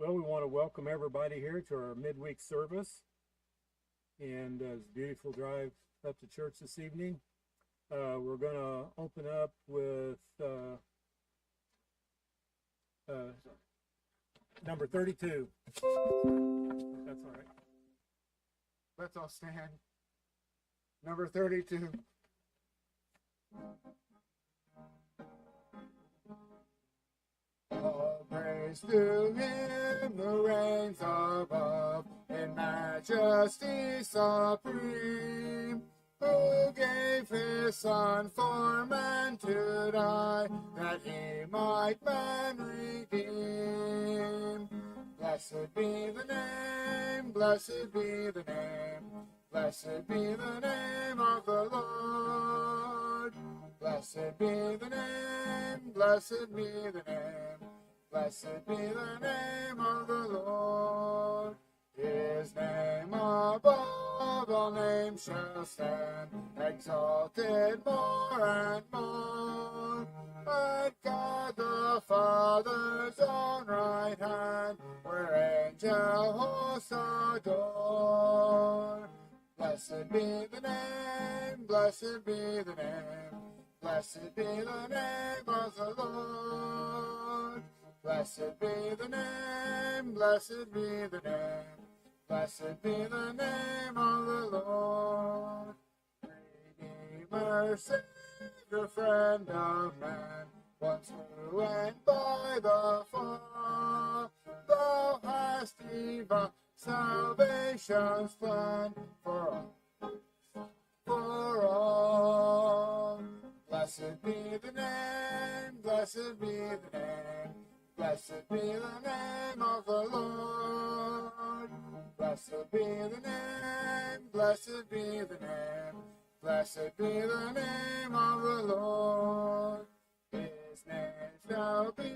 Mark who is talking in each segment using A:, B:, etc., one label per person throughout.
A: Well, we want to welcome everybody here to our midweek service, and it's a beautiful drive up to church this evening. We're going to open up with number 32. That's all right. Let's all stand. Number 32. All praise to him who reigns above, in majesty supreme, who gave his Son for man to die, that he might man redeem. Blessed be the name, blessed be the name, blessed be the name of the Lord. Blessed be the name, blessed be the name, blessed be the name of the Lord. His name above all names shall stand, exalted more and more. At God the Father's own right hand, where angel hosts adore. Blessed be the name, blessed be the name, blessed be the name of the Lord. Blessed be the name, blessed be the name, blessed be the name of the Lord. Redeemer, Savior, friend of man, once through and by the fall, thou hast divine salvation's plan for all. Blessed be the name, blessed be the name, blessed be the name of the Lord. Blessed be the name, blessed be the name, blessed be the name of the Lord. His name shall be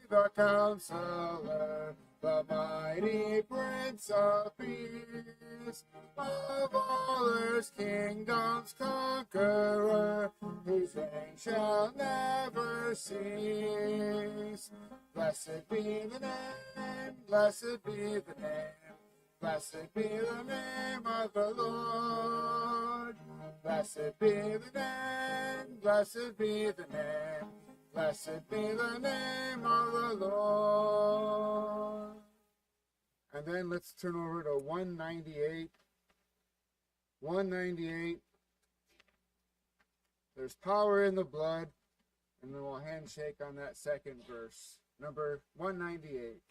A: the Counselor, the mighty Prince of Peace, of all earth's kingdoms conqueror, whose reign shall never cease. Blessed be the name, blessed be the name, blessed be the name of the Lord. Blessed be the name, blessed be the name, blessed be the name of the Lord. And then let's turn over to 198. 198. There's power in the blood. And then we'll handshake on that second verse. Number 198.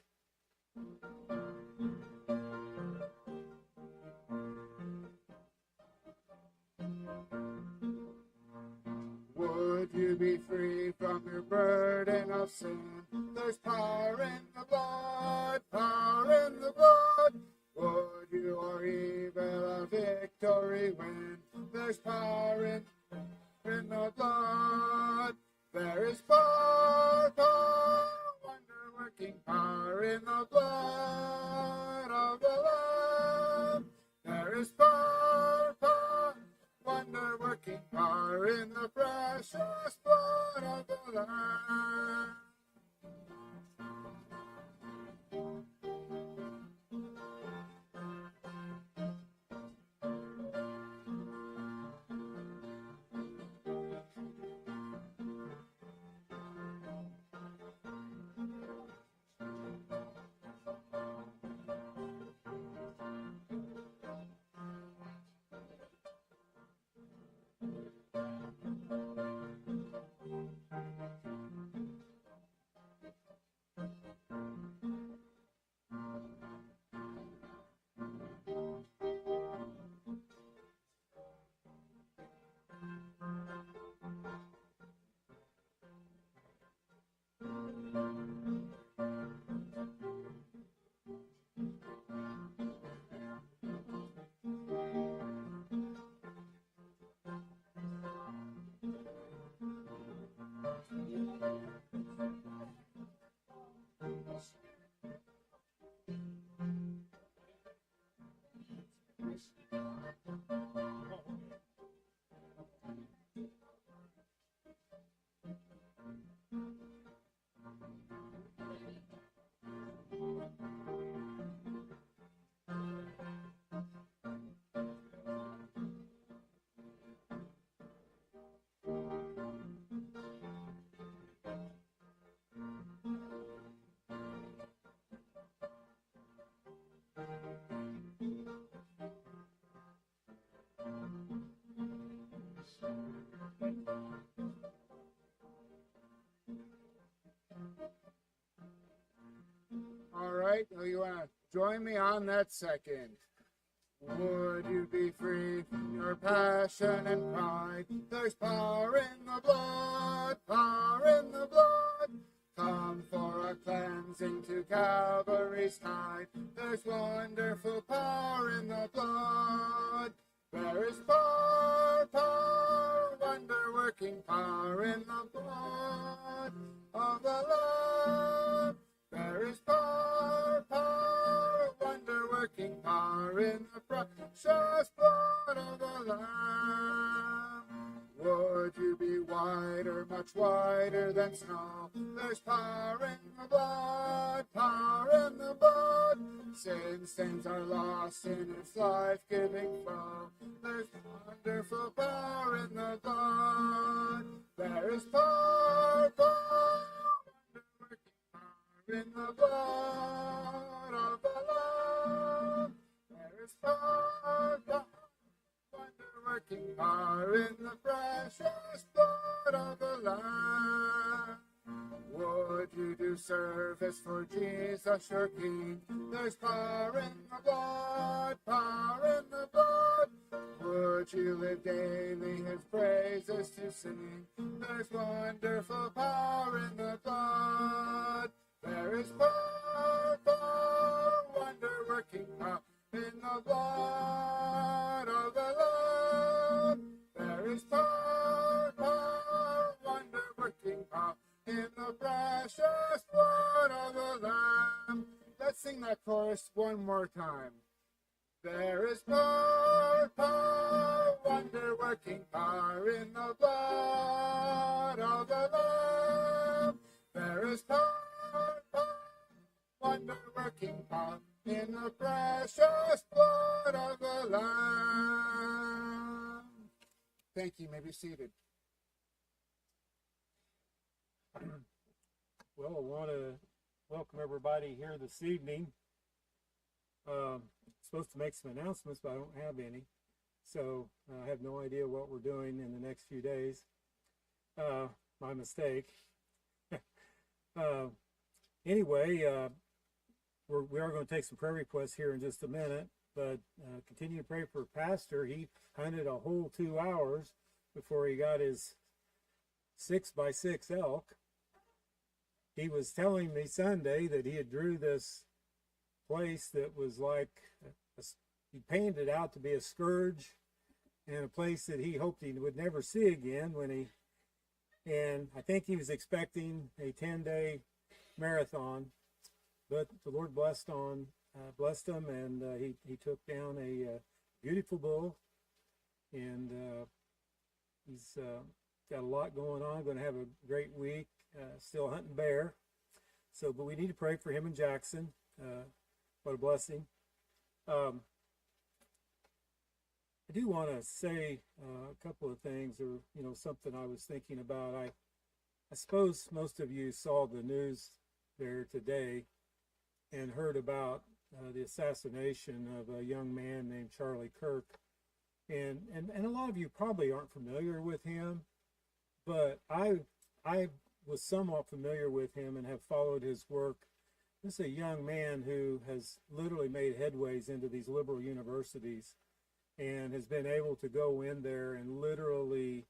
A: Would you be free from your burden of sin? There's power in the blood, power in the blood. Would you or evil a victory win? There's power in the blood. There is power, power, wonder-working power in the blood of the Lamb. There is power, power, wonder-working power in the precious blood of the Lamb. Join me on that second. Would you be free from your passion and pride? There's power in the blood, power in the blood. Come for a cleansing to Calvary's tide. There's wonderful power in the blood. There is power, power, wonder-working power in the blood of the Lamb. There is power, power, wonder-working power in the precious blood of the Lamb. Would you be whiter, much whiter than snow? There's power in the blood, power in the blood. Sin stains are lost in its life-giving flow. There's wonderful power in the blood. There is power, power, wonder-working power in the blood of the Lamb. There is power, power, wonder-working power in the precious blood of the Lamb. Would you do service for Jesus your King? There's power in the blood, power in the blood. Would you live daily his praises to sing? There's wonderful power in the blood. There is power, power, wonder-working power in the blood of the Lamb. There is power, power, wonder-working power in the precious blood of the Lamb. Let's sing that chorus one more time. There is power, power, wonder-working power in the blood of the Lamb. There is power, power, wonder-working power in the precious blood of the Lamb. Thank you. You may be seated.
B: Well, I want to welcome everybody here this evening. Supposed to make some announcements, but I don't have any. So I have no idea what we're doing in the next few days. My mistake. Anyway, we are going to take some prayer requests here in just a minute, but continue to pray for Pastor. He hunted a whole 2 hours before he got his 6x6 elk. He was telling me Sunday that he had drew this place that was like, he painted it out to be a scourge and a place that he hoped he would never see again and I think he was expecting a 10-day marathon, but the Lord blessed him and he took down a beautiful bull, and he's got a lot going on, going to have a great week. Still hunting bear. So, but we need to pray for him and Jackson. What a blessing. I do want to say a couple of things, or, something I was thinking about. I suppose most of you saw the news there today and heard about the assassination of a young man named Charlie Kirk. And a lot of you probably aren't familiar with him, but I was somewhat familiar with him and have followed his work. This is a young man who has literally made headways into these liberal universities and has been able to go in there and literally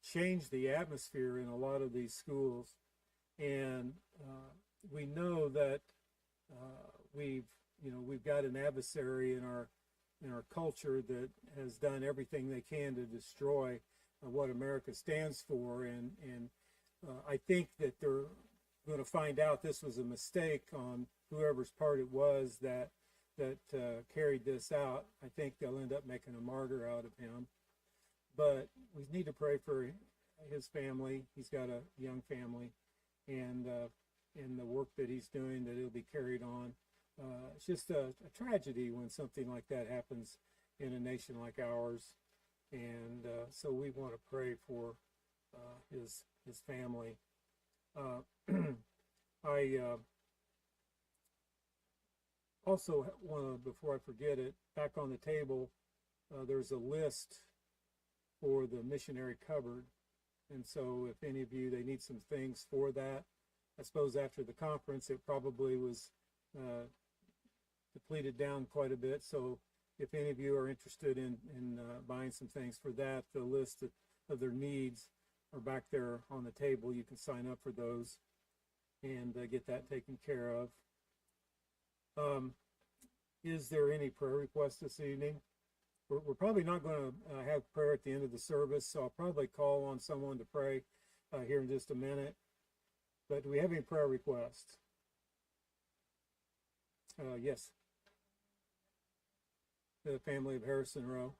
B: change the atmosphere in a lot of these schools. And we know that we've got an adversary in our culture that has done everything they can to destroy what America stands for, and I think that they're going to find out this was a mistake on whoever's part it was that carried this out. I think they'll end up making a martyr out of him. But we need to pray for his family. He's got a young family, and in the work that he's doing, that it'll be carried on. It's just a tragedy when something like that happens in a nation like ours, and so we want to pray for his family. I also want to, before I forget it, back on the table, there's a list for the missionary cupboard. And so if any of you, they need some things for that. I suppose after the conference, it probably was depleted down quite a bit. So if any of you are interested in buying some things for that, the list of their needs are back there on the table. You can sign up for those and get that taken care of. Is there any prayer requests this evening? We're probably not going to have prayer at the end of the service, so I'll probably call on someone to pray here in just a minute. But do we have any prayer requests? Yes. The family of Harrison Rowe.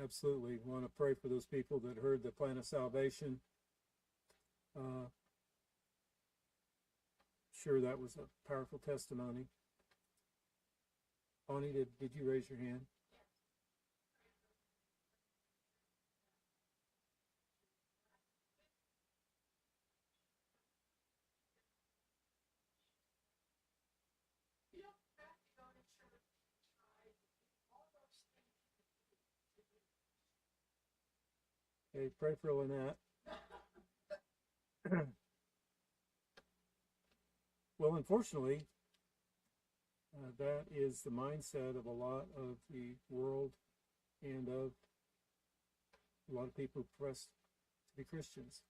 B: Absolutely. Want to pray for those people that heard the plan of salvation. Sure, that was a powerful testimony. Bonnie, did you raise your hand? Okay, pray for Lynette. Well, unfortunately, that is the mindset of a lot of the world and of a lot of people who profess to be Christians.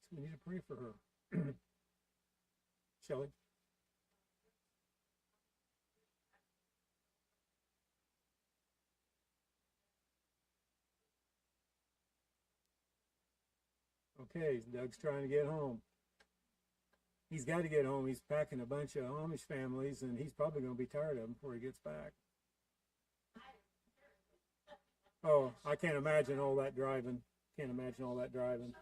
B: So we need to pray for her. Shelley? Okay, Doug's trying to get home. He's got to get home. He's packing a bunch of Amish families, and he's probably going to be tired of them before he gets back. Oh, I can't imagine all that driving. Can't imagine all that driving.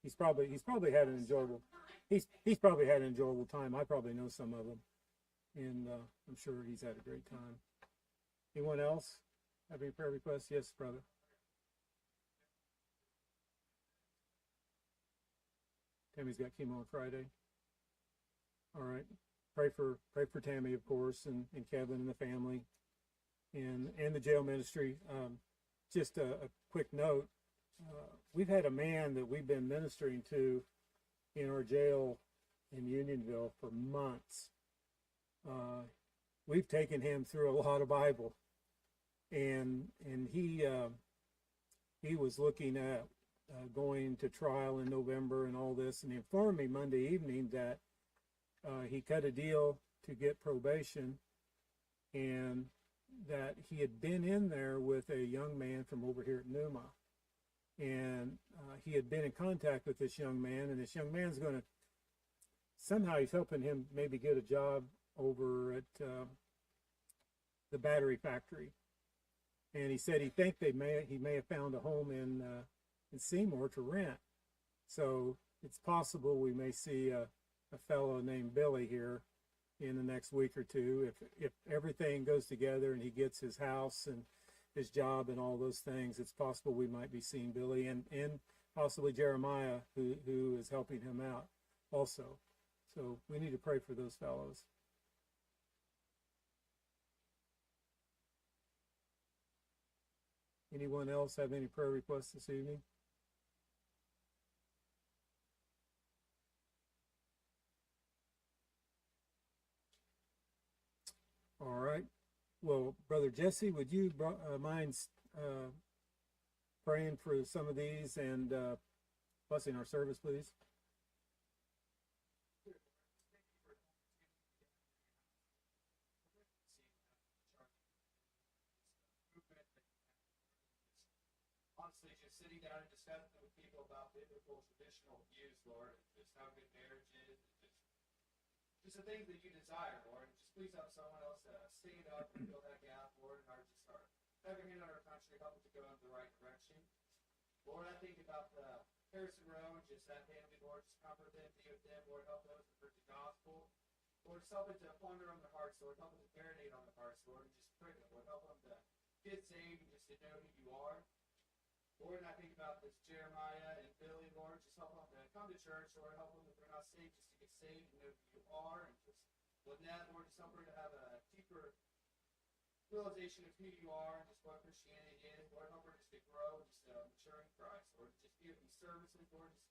B: He's probably had an enjoyable. He's probably had an enjoyable time. I probably know some of them, and I'm sure he's had a great time. Anyone else have any prayer requests? Yes, brother. Tammy's got chemo on Friday. All right. Pray for Tammy, of course, and Kevin and the family, and the jail ministry. Just a quick note: we've had a man that we've been ministering to in our jail in Unionville for months. We've taken him through a lot of Bible, and he was looking at going to trial in November and all this, and he informed me Monday evening that he cut a deal to get probation, and that he had been in there with a young man from over here at Numa, and he had been in contact with this young man, and this young man's going to somehow, he's helping him maybe get a job over at the battery factory, and he said he may have found a home in Seymour to rent. So it's possible we may see a fellow named Billy here in the next week or two. If everything goes together and he gets his house and his job and all those things, it's possible we might be seeing Billy and possibly Jeremiah, who is helping him out also. So we need to pray for those fellows. Anyone else have any prayer requests this evening? All right. Well, Brother Jesse, would you mind praying for some of these and blessing our service, please?
C: Honestly, just sitting down and discussing with people about biblical traditional views, Lord, and just how good marriage is, and just the things that you desire, Lord. Just please help someone else stand up and fill that gap, Lord, and have your hand on our country, help it to go in the right direction. Lord, I think about the Harrison Road, just that family, Lord, just comfort them, be with them, Lord, help those that heard the gospel. Lord, just help it to ponder on their hearts, Lord, help it to marinate on their hearts, Lord, and just pray them, Lord, help them to get saved and just to know who you are. Lord, and I think about this Jeremiah and Billy, Lord, just help them to come to church, Lord, help them if they're not saved, just to get saved and know who you are, and just Lynette, Lord, just help her to have a deeper realization of who you are and just what Christianity is. Lord, help her just to grow and just mature in Christ. Lord, just give me services, Lord, just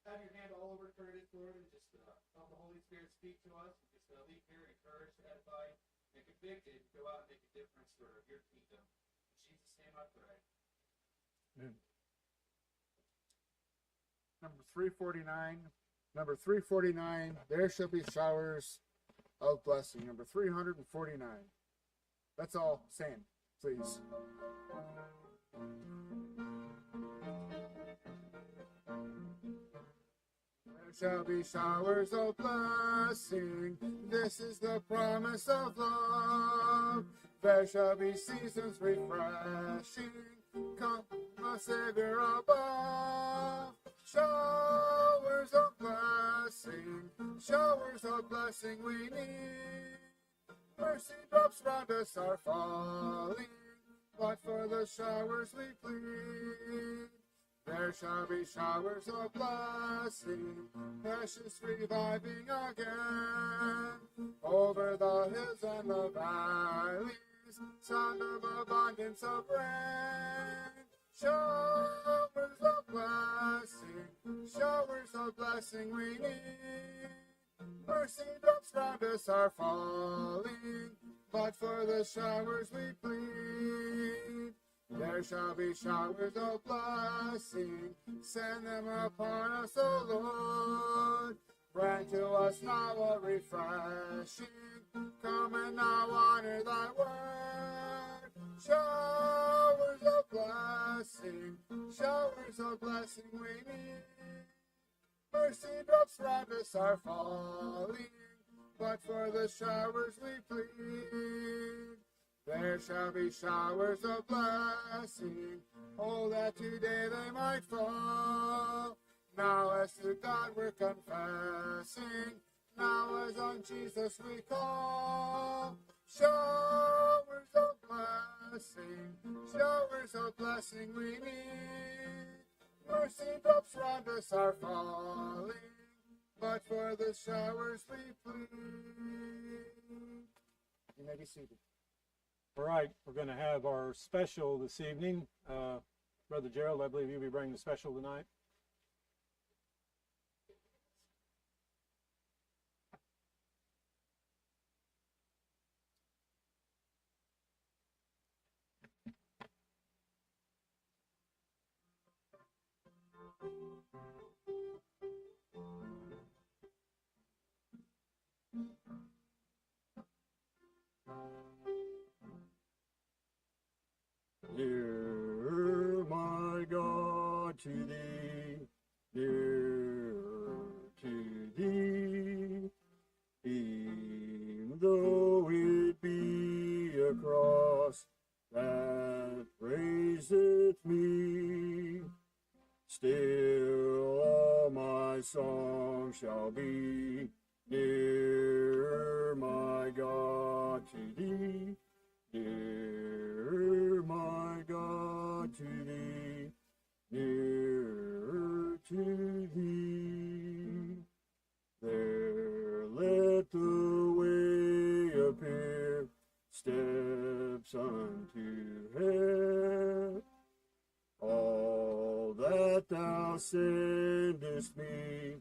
C: have your hand all over Curtis, Lord, and just help the Holy Spirit speak to us and just leave here encouraged, edified, and convicted, go out and make a difference for your kingdom. In Jesus' name I pray.
B: Amen.
A: Number 349. Number 349. There shall be showers of blessing. Number 349. Let's all stand, please. There shall be showers of blessing. This is the promise of love. There shall be seasons refreshing. Come, the Savior above. Showers of blessing. Showers of blessing we need. Mercy drops round us are falling, but for the showers we plead. There shall be showers of blessing, precious reviving again, over the hills and the valleys, sound of abundance of rain. Showers of blessing we need. Mercy drops round us are falling, but for the showers we plead. There shall be showers of blessing, send them upon us, O Lord. Grant to us now a refreshing, come and now honor thy word. Showers of blessing we need. Mercy drops round us are falling, but for the showers we plead. There shall be showers of blessing, oh, that today they might fall. Now as to God we're confessing, now as on Jesus we call. Showers of blessing we need. Mercy drops round us are falling, but for the showers we plead. You may be seated.
B: All right, we're going to have our special this evening. Brother Gerald, I believe you'll be bringing the special tonight. Near my God to thee, near to thee, even though it be a cross that raiseth me, still all my song shall be near my God to thee. Near my God to thee, nearer to thee. There let the way appear, steps unto heaven. All that thou sendest me,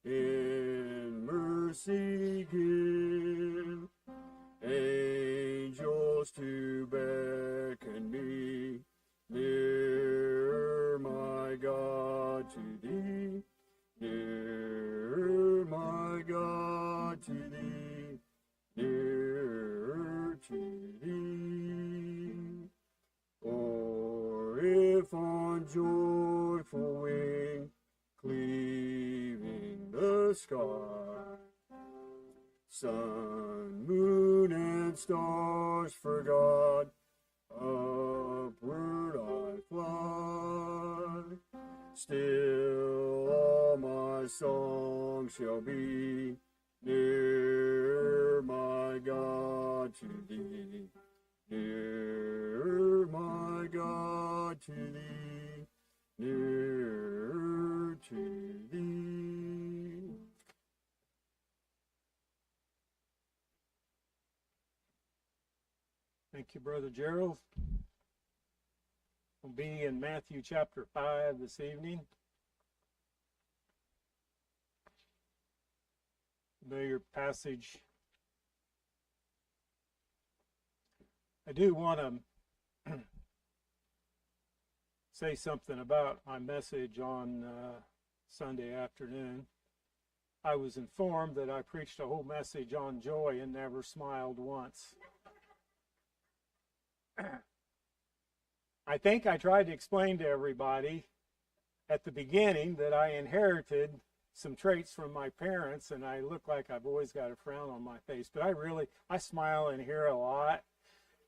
B: in mercy give. Angels to beckon me, near my God to thee, near my God to thee, nearer to thee. Or if on joyful wing, cleaving the sky, sun, moon, and stars forgot, upward I fly. Still all my song shall be near my God to thee, near my God to thee, near to thee. Thank you, Brother Gerald. We'll be in Matthew chapter 5 this evening. Familiar passage. I do want to say something about my message on Sunday afternoon. I was informed that I preached a whole message on joy and never smiled once. I think I tried to explain to everybody at the beginning that I inherited some traits from my parents, and I look like I've always got a frown on my face, but I smile in here a lot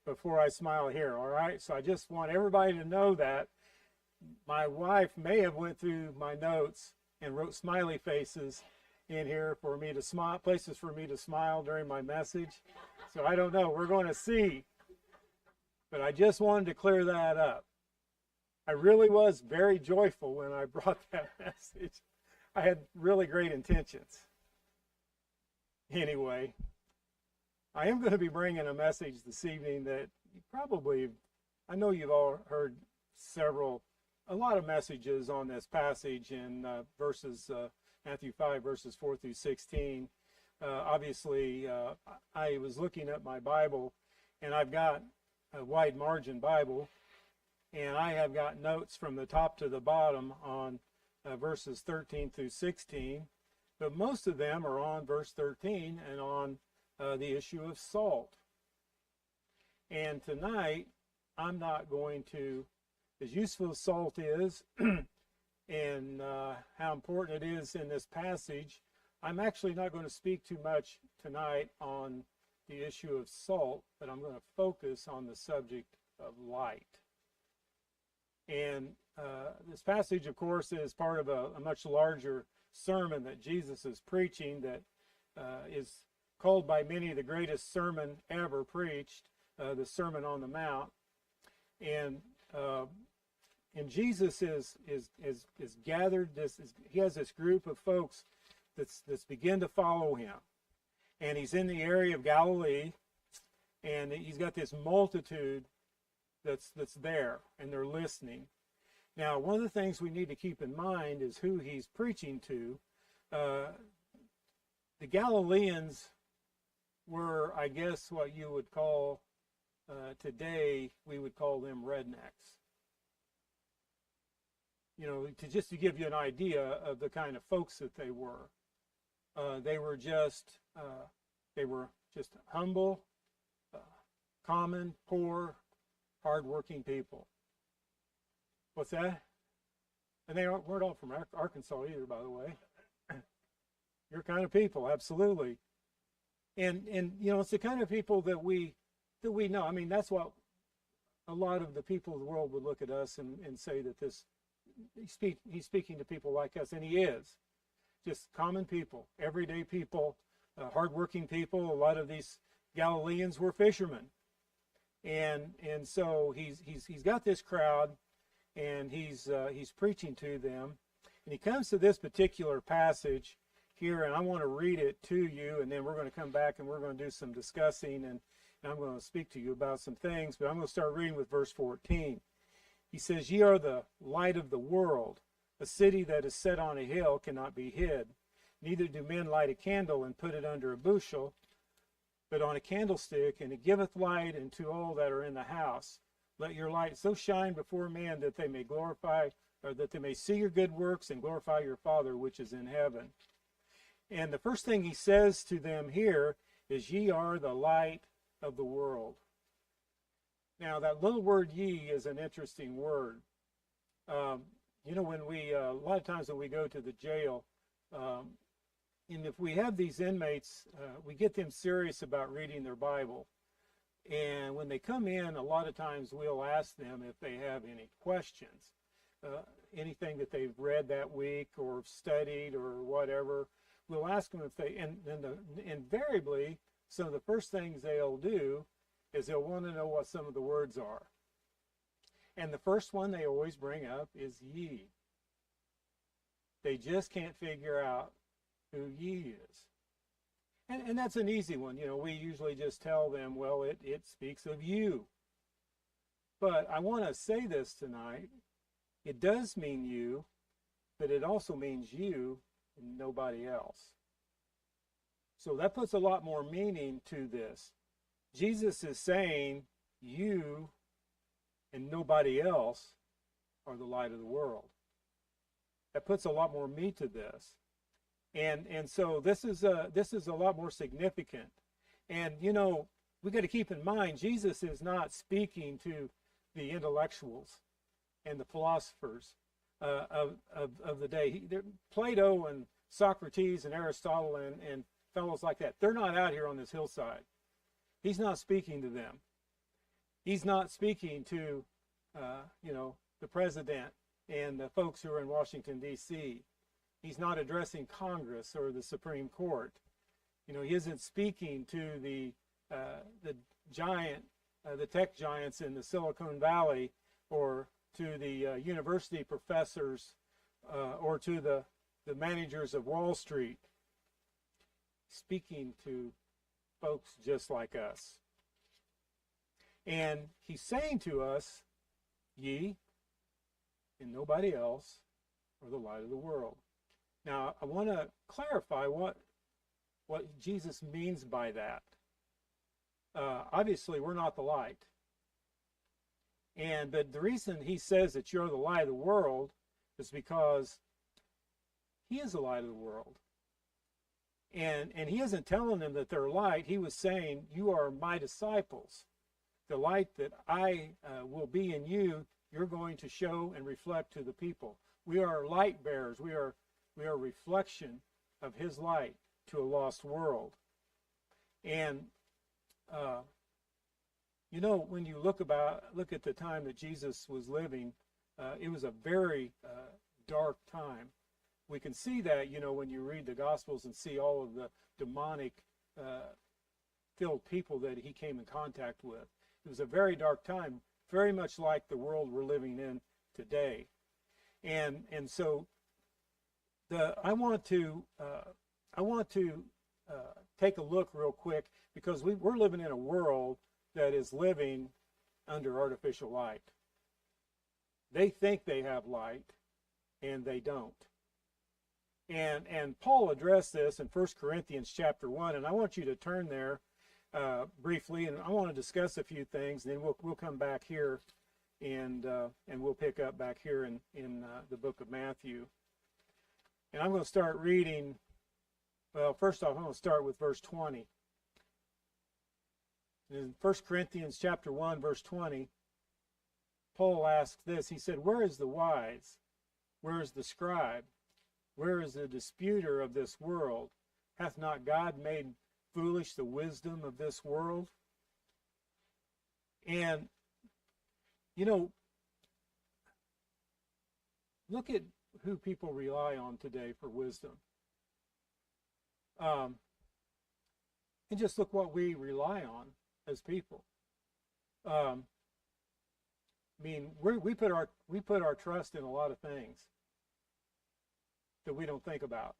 B: before I smile here, all right? So I just want everybody to know that. My wife may have went through my notes and wrote smiley faces in here for me to smile, places for me to smile during my message. So I don't know, we're going to see. But I just wanted to clear that up. I really was very joyful when I brought that message. I had really great intentions. Anyway, I am going to be bringing a message this evening that you probably, I know you've all heard a lot of messages on this passage in Matthew 5, verses 4 through 16. Obviously, I was looking at my Bible, and I've got a wide margin Bible, and I have got notes from the top to the bottom on verses 13 through 16, but most of them are on verse 13 and on the issue of salt. And tonight, I'm not going to, as useful as salt is and how important it is in this passage, I'm actually not going to speak too much tonight on the issue of salt, but I'm going to focus on the subject of light. And this passage, of course, is part of a much larger sermon that Jesus is preaching that is called by many the greatest sermon ever preached, the Sermon on the Mount. And Jesus is gathered he has this group of folks that's begin to follow him. And he's in the area of Galilee, and he's got this multitude that's there, and they're listening. Now, one of the things we need to keep in mind is who he's preaching to. The Galileans were, I guess, what you would call today, we would call them rednecks. You know, to give you an idea of the kind of folks that they were. They were just humble, common, poor, hardworking people. What's that? And they weren't all from Arkansas either, by the way. Your kind of people, absolutely. And you know, it's the kind of people that we know. I mean, that's what a lot of the people of the world would look at us and say that he's speaking to people like us, and he is. Just common people, everyday people, hardworking people. A lot of these Galileans were fishermen, and so he's got this crowd, and he's preaching to them, and he comes to this particular passage here, and I want to read it to you, and then we're going to come back and we're going to do some discussing, and I'm going to speak to you about some things, but I'm going to start reading with verse 14. He says, "Ye are the light of the world. A city that is set on a hill cannot be hid. Neither do men light a candle and put it under a bushel, but on a candlestick, and it giveth light unto all that are in the house. Let your light so shine before men that they may glorify, or that they may see your good works and glorify your Father which is in heaven." And the first thing he says to them here is, "Ye are the light of the world." Now, that little word "ye" is an interesting word. You know, when a lot of times when we go to the jail, and if we have these inmates, we get them serious about reading their Bible. And when they come in, a lot of times we'll ask them if they have any questions, anything that they've read that week or studied or whatever. We'll ask them if they, and invariably, some of the first things they'll do is they'll want to know what some of the words are. And the first one they always bring up is ye. They just can't figure out who ye is. And that's an easy one. You know, we usually just tell them, well, it speaks of you. But I want to say this tonight. It does mean you, but it also means you and nobody else. So that puts a lot more meaning to this. Jesus is saying you and nobody else are the light of the world. That puts a lot more meat to this. And so this is a lot more significant. And you know, we got to keep in mind Jesus is not speaking to the intellectuals and the philosophers of the day. Plato and Socrates and Aristotle and fellows like that, they're not out here on this hillside. He's not speaking to them. He's not speaking to you know, the president and the folks who are in Washington, D.C. He's not addressing Congress or the Supreme Court. You know, he isn't speaking to the tech giants in the Silicon Valley, or to the university professors, or to the managers of Wall Street. Speaking to folks just like us. And he's saying to us, ye and nobody else are the light of the world. Now, I want to clarify what Jesus means by that. Obviously, we're not the light. But the reason he says that you're the light of the world is because he is the light of the world. And he isn't telling them that they're light. He was saying, you are my disciples. The light that I will be in you, you're going to show and reflect to the people. We are light bearers. We are a reflection of his light to a lost world. And you know, when you look at the time that Jesus was living, it was a very dark time. We can see that, you know, when you read the Gospels and see all of the demonic filled people that he came in contact with. It was a very dark time, very much like the world we're living in today. And so I want to take a look real quick, because we're living in a world that is living under artificial light. They think they have light, and they don't. And Paul addressed this in 1 Corinthians chapter 1, and I want you to turn there briefly, and I want to discuss a few things, and then we'll come back here, and we'll pick up back here in the book of Matthew. And I'm going to start reading. Well, first off, I'm going to start with verse 20. In 1 Corinthians chapter 1, verse 20, Paul asked this. He said, where is the wise? Where is the scribe? Where is the disputer of this world? Hath not God made foolish the wisdom of this world? And, you know, look at who people rely on today for wisdom. And just look what we rely on as people. I mean, we put our trust in a lot of things that we don't think about.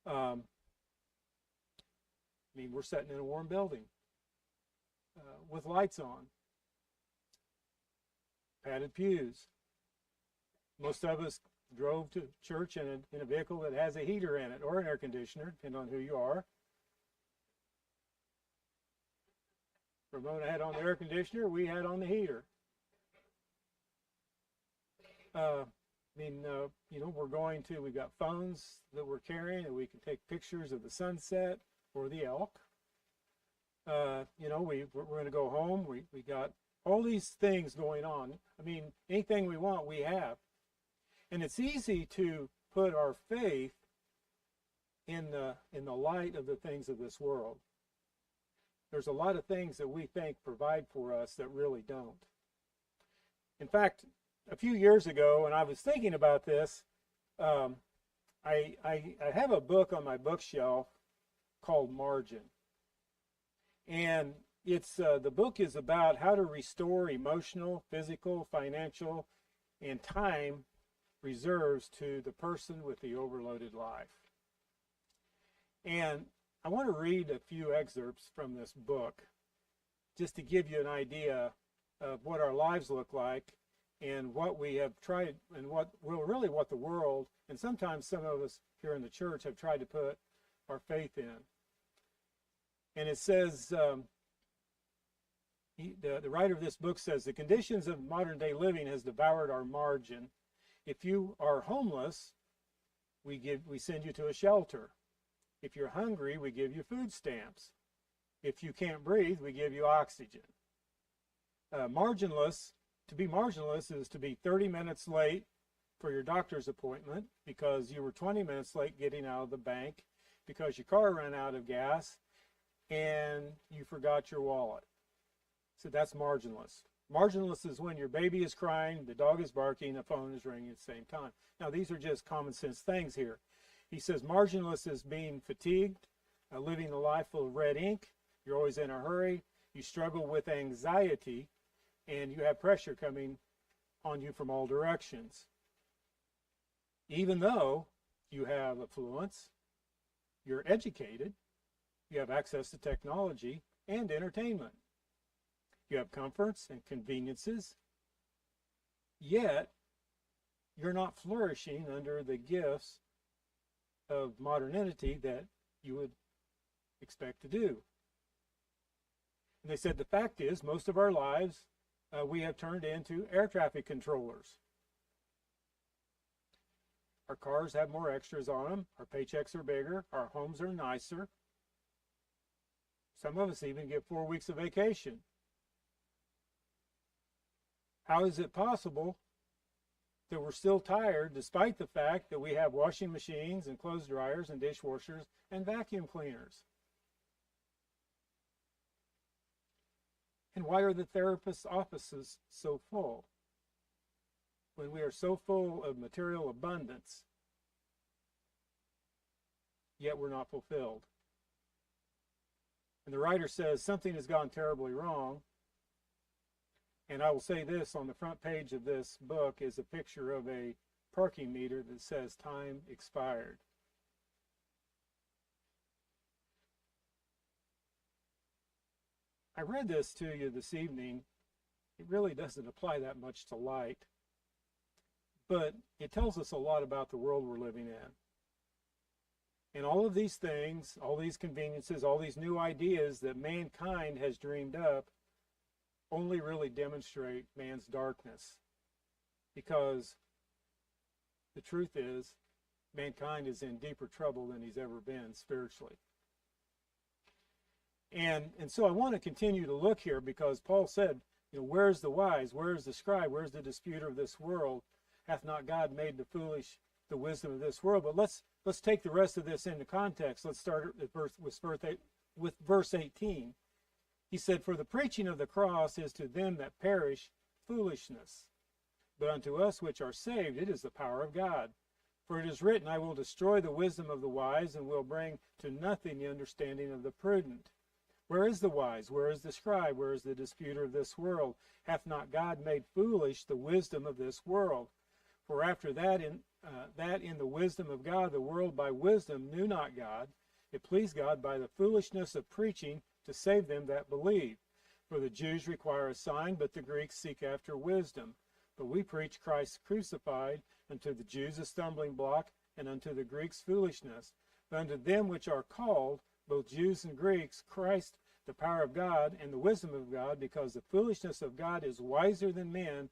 B: I mean, we're sitting in a warm building with lights on, padded pews. Most of us drove to church in a vehicle that has a heater in it, or an air conditioner, depending on who you are. Ramona had on the air conditioner, we had on the heater. You know, we've got phones that we're carrying, and we can take pictures of the sunset or the elk. You know, we're going to go home. We got all these things going on. I mean, anything we want, we have. And it's easy to put our faith in the light of the things of this world. There's a lot of things that we think provide for us that really don't. In fact, a few years ago, and I was thinking about this, I have a book on my bookshelf called Margin. And it's the book is about how to restore emotional, physical, financial, and time reserves to the person with the overloaded life. And I want to read a few excerpts from this book just to give you an idea of what our lives look like and what we have tried and what the world and sometimes some of us here in the church have tried to put our faith in. And it says, the writer of this book says, the conditions of modern day living has devoured our margin. If you are homeless, we send you to a shelter. If you're hungry, we give you food stamps. If you can't breathe, we give you oxygen. To be marginless is to be 30 minutes late for your doctor's appointment because you were 20 minutes late getting out of the bank because your car ran out of gas and you forgot your wallet. So that's marginless. Marginless is when your baby is crying, the dog is barking, the phone is ringing at the same time. Now, these are just common sense things here. He says marginless is being fatigued, living a life full of red ink. You're always in a hurry. You struggle with anxiety, and you have pressure coming on you from all directions. Even though you have affluence, you're educated, you have access to technology and entertainment. You have comforts and conveniences, yet you're not flourishing under the gifts of modernity that you would expect to do. And they said the fact is most of our lives we have turned into air traffic controllers. Our cars have more extras on them, our paychecks are bigger, our homes are nicer. Some of us even get 4 weeks of vacation. How is it possible that we're still tired despite the fact that we have washing machines and clothes dryers and dishwashers and vacuum cleaners? And why are the therapist's offices so full when we are so full of material abundance, yet we're not fulfilled? And the writer says something has gone terribly wrong. And I will say this, on the front page of this book is a picture of a parking meter that says time expired. I read this to you this evening. It really doesn't apply that much to light, but it tells us a lot about the world we're living in. And all of these things, all these conveniences, all these new ideas that mankind has dreamed up only really demonstrate man's darkness, because the truth is mankind is in deeper trouble than he's ever been spiritually. And so I want to continue to look here because Paul said, where's the wise? Where's the scribe? Where's the disputer of this world? Hath not God made the foolish the wisdom of this world? But let's take the rest of this into context. Let's start with verse 18. He said, for the preaching of the cross is to them that perish foolishness, but unto us which are saved it is the power of God. For it is written, I will destroy the wisdom of the wise, and will bring to nothing the understanding of the prudent. Where is the wise? Where is the scribe? Where is the disputer of this world? Hath not God made foolish the wisdom of this world? For after that in the wisdom of God, the world by wisdom knew not God. It pleased God by the foolishness of preaching to save them that believe. For the Jews require a sign, but the Greeks seek after wisdom. But we preach Christ crucified, unto the Jews a stumbling block, and unto the Greeks foolishness. But unto them which are called, both Jews and Greeks, Christ the power of God and the wisdom of God, because the foolishness of God is wiser than men,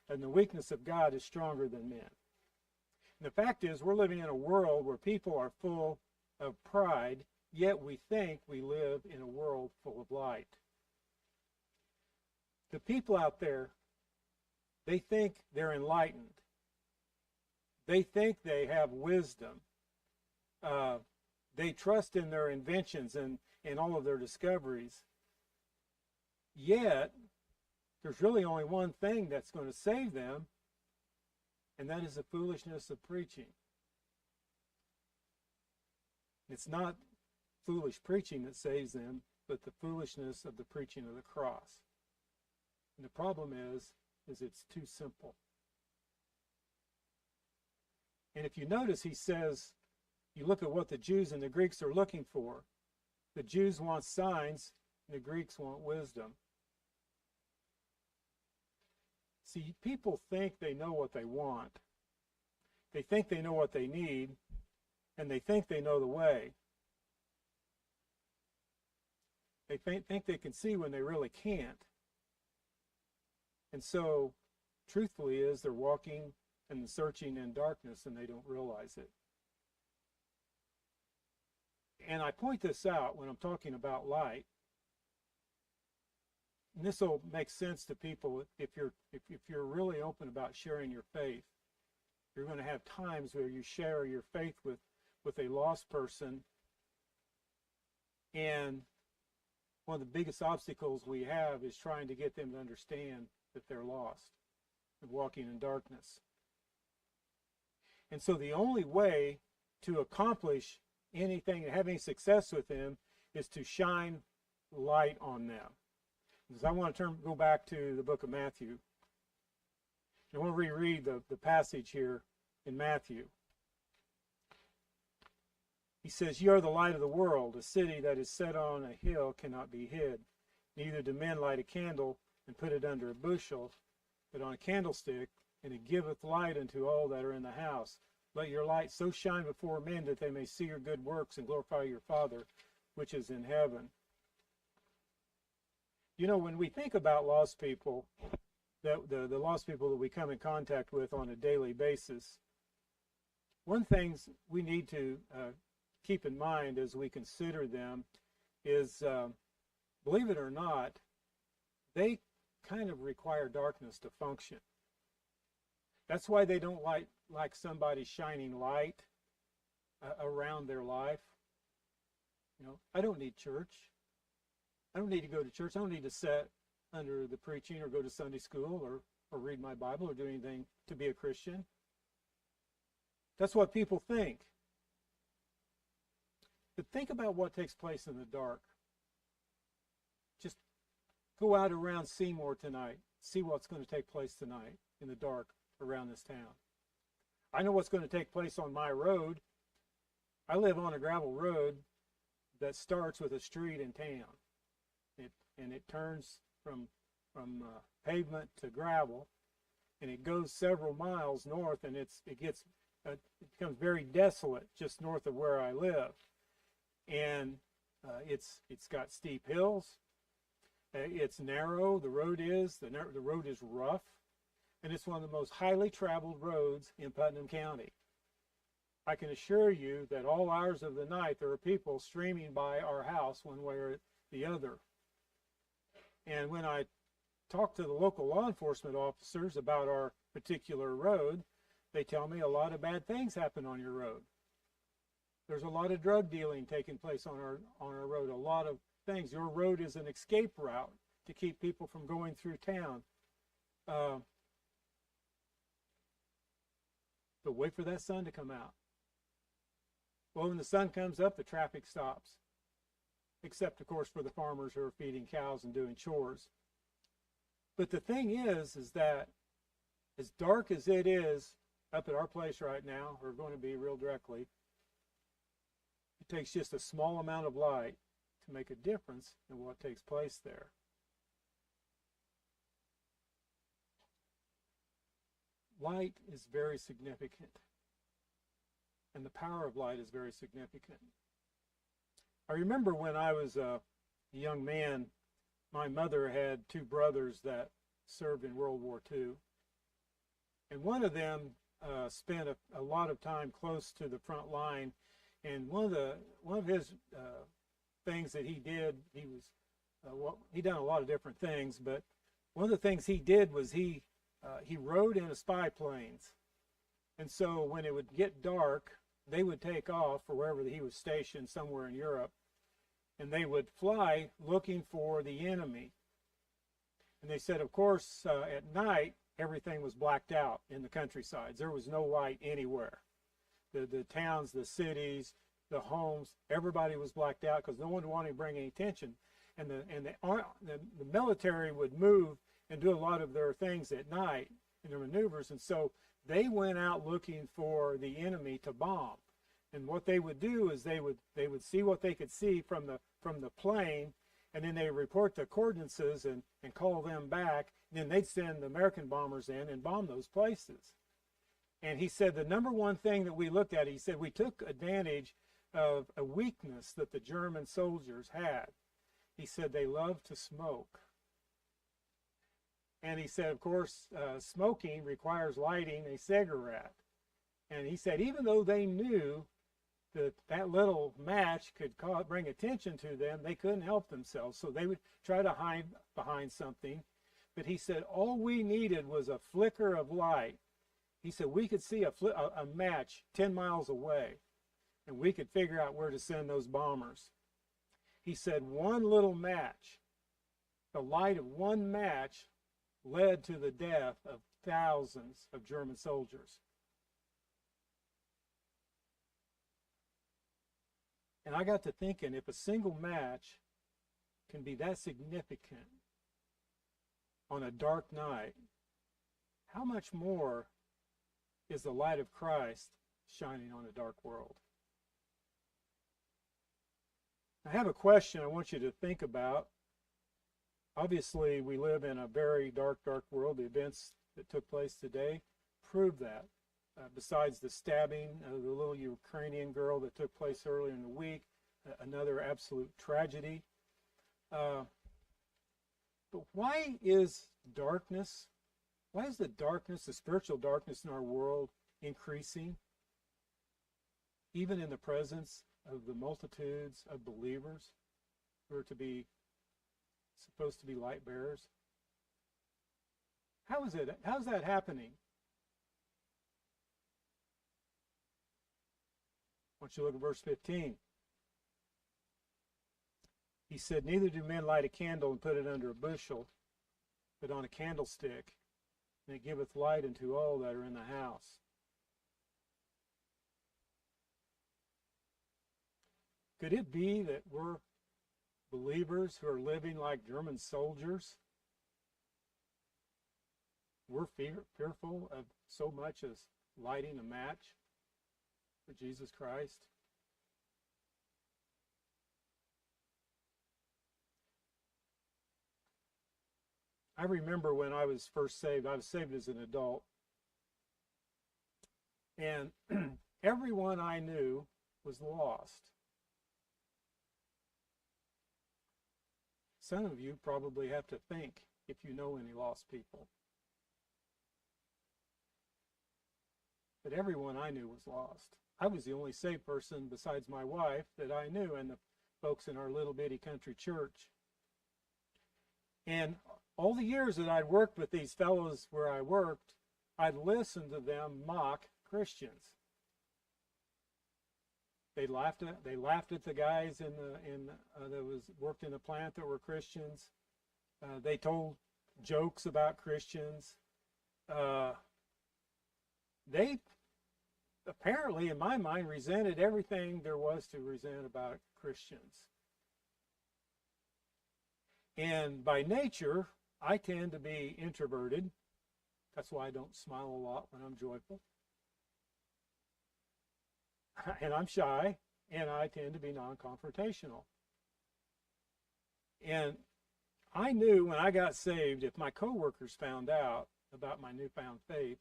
B: and the weakness of God is stronger than men. And the fact is, we're living in a world where people are full of pride, yet we think we live in a world full of light. The people out there, they think they're enlightened. They think they have wisdom. They trust in their inventions and all of their discoveries. Yet, there's really only one thing that's going to save them, and that is the foolishness of preaching. It's not foolish preaching that saves them, but the foolishness of the preaching of the cross. And the problem is it's too simple. And if you notice, he says, you look at what the Jews and the Greeks are looking for. The Jews want signs, and the Greeks want wisdom. See, people think they know what they want. They think they know what they need, and they think they know the way. They think they can see when they really can't. And so, truthfully is, they're walking and searching in darkness and they don't realize it. And I point this out when I'm talking about light. And this will make sense to people if you're really open about sharing your faith. You're going to have times where you share your faith with a lost person, and one of the biggest obstacles we have is trying to get them to understand that they're lost and walking in darkness. And so the only way to accomplish anything and have any success with them is to shine light on them. Because I want to go back to the book of Matthew. I want to reread the passage here in Matthew. He says, "You are the light of the world. A city that is set on a hill cannot be hid. Neither do men light a candle and put it under a bushel, but on a candlestick, and it giveth light unto all that are in the house. Let your light so shine before men that they may see your good works and glorify your Father which is in heaven." You know, when we think about lost people, the lost people that we come in contact with on a daily basis, one thing we need to keep in mind as we consider them is, believe it or not, they kind of require darkness to function. That's why they don't like somebody shining light around their life. You know, I don't need church. I don't need to go to church. I don't need to sit under the preaching or go to Sunday school or read my Bible or do anything to be a Christian. That's what people think. But think about what takes place in the dark. Just go out around Seymour tonight. See what's going to take place tonight in the dark around this town. I know what's going to take place on my road. I live on a gravel road that starts with a street in town. And it turns from pavement to gravel, and it goes several miles north, and it becomes very desolate just north of where I live. And it's got steep hills. It's narrow. The road is rough, and it's one of the most highly traveled roads in Putnam County. I can assure you that all hours of the night there are people streaming by our house one way or the other. And when I talk to the local law enforcement officers about our particular road, they tell me a lot of bad things happen on your road. There's a lot of drug dealing taking place on our road, a lot of things. Your road is an escape route to keep people from going through town. But wait for that sun to come out. Well, when the sun comes up, the traffic stops. Except, of course, for the farmers who are feeding cows and doing chores. But the thing is that as dark as it is up at our place right now, or going to be real directly, it takes just a small amount of light to make a difference in what takes place there. Light is very significant, and the power of light is very significant. I remember when I was a young man, my mother had two brothers that served in World War II. And one of them spent a lot of time close to the front line. And one of his things that he did, he done a lot of different things, but one of the things he did was he rode in a spy planes. And so when it would get dark, they would take off for wherever he was stationed, somewhere in Europe, and they would fly looking for the enemy. And they said, of course, at night, everything was blacked out in the countrysides. There was no light anywhere. The towns, the cities, the homes, everybody was blacked out because no one wanted to bring any attention. And the military would move and do a lot of their things at night in their maneuvers. And so they went out looking for the enemy to bomb. And what they would do is they would see what they could see from the plane, and then they report the coordinates and call them back. And then they'd send the American bombers in and bomb those places. And he said the number one thing that we looked at, he said we took advantage of a weakness that the German soldiers had. He said they loved to smoke. And he said, of course, smoking requires lighting a cigarette. And he said even though they knew that little match could bring attention to them, they couldn't help themselves. So they would try to hide behind something. But he said all we needed was a flicker of light. He said we could see a match 10 miles away, and we could figure out where to send those bombers. He said one little match, the light of one match, led to the death of thousands of German soldiers. And I got to thinking, if a single match can be that significant on a dark night, how much more is the light of Christ shining on a dark world? I have a question I want you to think about. Obviously, we live in a very dark, dark world. The events that took place today prove that. Besides the stabbing of the little Ukrainian girl that took place earlier in the week, another absolute tragedy. But why is darkness, why is the darkness, the spiritual darkness in our world increasing, even in the presence of the multitudes of believers who are supposed to be light bearers? How's that happening? I want you to look at verse 15. He said, neither do men light a candle and put it under a bushel, but on a candlestick, and it giveth light unto all that are in the house. Could it be that we're believers who are living like German soldiers? We're fearful of so much as lighting a match for Jesus Christ. I remember when I was first saved, I was saved as an adult, and everyone I knew was lost. Some of you probably have to think if you know any lost people. But everyone I knew was lost. I was the only saved person besides my wife that I knew and the folks in our little bitty country church. And all the years that I'd worked with these fellows where I worked, I'd listened to them mock Christians. They laughed at the guys that worked in the plant that were Christians. They told jokes about Christians. They apparently, in my mind, resented everything there was to resent about Christians. And by nature, I tend to be introverted. That's why I don't smile a lot when I'm joyful. And I'm shy, and I tend to be non-confrontational. And I knew when I got saved, if my coworkers found out about my newfound faith,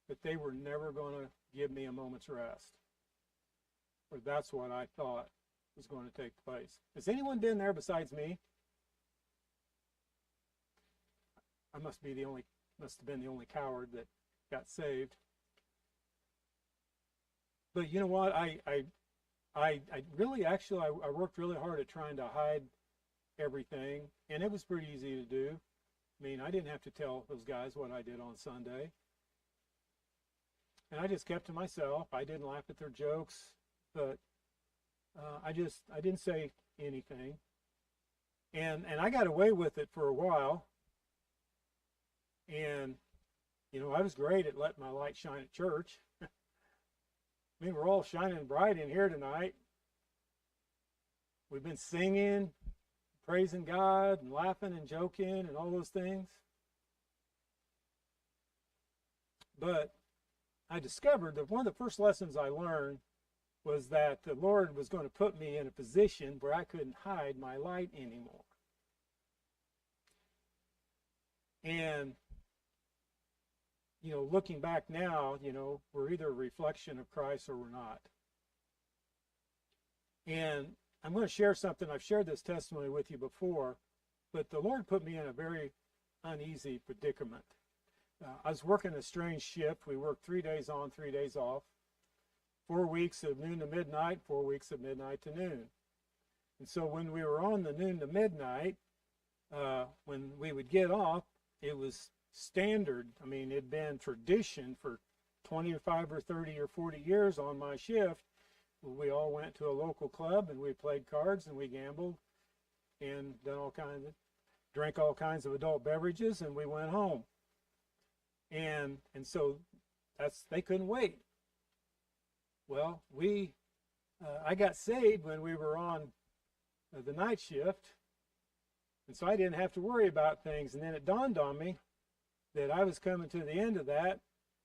B: that they were never going to give me a moment's rest. Or that's what I thought was going to take place. Has anyone been there besides me? I must have been the only coward that got saved. But you know what? I worked really hard at trying to hide everything, and it was pretty easy to do. I mean, I didn't have to tell those guys what I did on Sunday. And I just kept to myself. I didn't laugh at their jokes, but I didn't say anything. And I got away with it for a while. And, you know, I was great at letting my light shine at church. I mean, we're all shining bright in here tonight. We've been singing, praising God, and laughing and joking and all those things. But I discovered that one of the first lessons I learned was that the Lord was going to put me in a position where I couldn't hide my light anymore. And, looking back now, we're either a reflection of Christ or we're not. And I'm going to share something. I've shared this testimony with you before, but the Lord put me in a very uneasy predicament. I was working a strange shift. We worked 3 days on, 3 days off. 4 weeks of noon to midnight, 4 weeks of midnight to noon. And so when we were on the noon to midnight, when we would get off, it was standard. I mean, it'd been tradition for 25 or 30 or 40 years on my shift. We all went to a local club and we played cards and we gambled and drank all kinds of adult beverages, and we went home. And so they couldn't wait. Well, I got saved when we were on the night shift, and so I didn't have to worry about things. And then it dawned on me that I was coming to the end of that,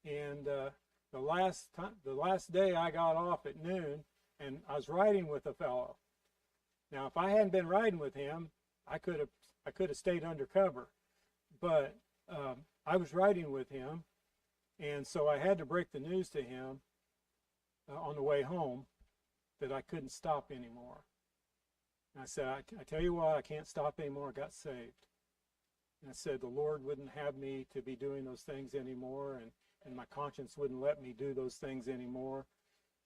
B: and the last day I got off at noon, and I was riding with a fellow. Now, if I hadn't been riding with him, I could have stayed undercover, but I was riding with him, and so I had to break the news to him on the way home that I couldn't stop anymore. And I said, I tell you what, I can't stop anymore. I got saved. And I said, the Lord wouldn't have me to be doing those things anymore, and my conscience wouldn't let me do those things anymore.